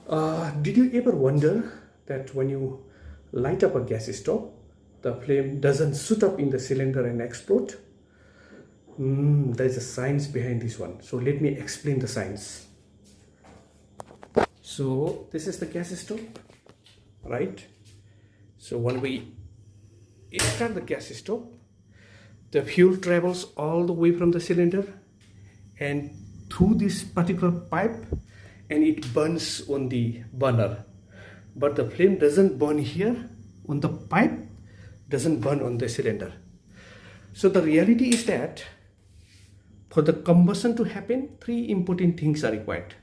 Did you ever wonder that when you light up a gas stove, the flame doesn't shoot up in the cylinder and explode? There's a science behind this one. So let me explain the science. So this is the gas stove, right? So when we start the gas stove, the fuel travels all the way from the cylinder and through this particular pipe, and it burns on the burner, but the flame doesn't burn here on the pipe, doesn't burn on the cylinder. So the reality is that for the combustion to happen, three important things are required.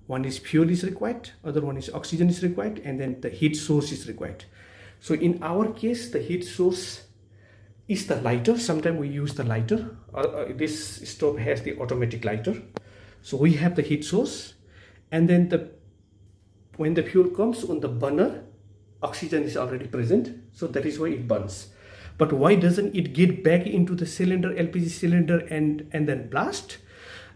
One is fuel is required, other one is oxygen is required, and then the heat source is required. So in our case, the heat source is the lighter. Sometimes we use the lighter. This stove has the automatic lighter. So we have the heat source, and then when the fuel comes on the burner, oxygen is already present, so that is why it burns. But why doesn't it get back into the cylinder, LPG cylinder, and then blast?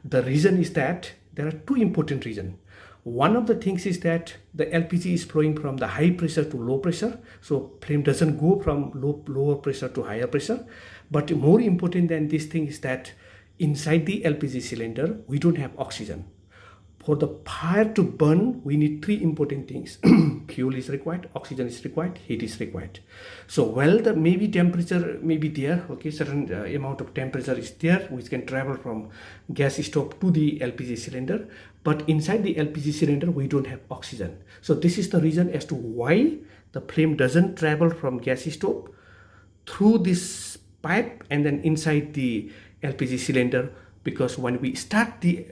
The reason is that there are two important reasons. One of the things is that the LPG is flowing from the high pressure to low pressure, so flame doesn't go from lower pressure to higher pressure. But more important than this thing is that inside the LPG cylinder, we don't have oxygen. For the fire to burn, we need three important things. Fuel is required, oxygen is required, heat is required. So while the maybe temperature may be there, okay, certain amount of temperature is there which can travel from gas stove to the LPG cylinder, but inside the LPG cylinder we don't have oxygen. So this is the reason as to why the flame doesn't travel from gas stove through this pipe and then inside the LPG cylinder, because when we start the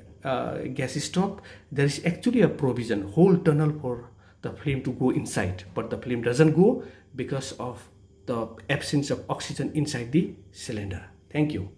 gas stove, there is actually a provision, whole tunnel for the flame to go inside, but the flame doesn't go because of the absence of oxygen inside the cylinder. Thank you.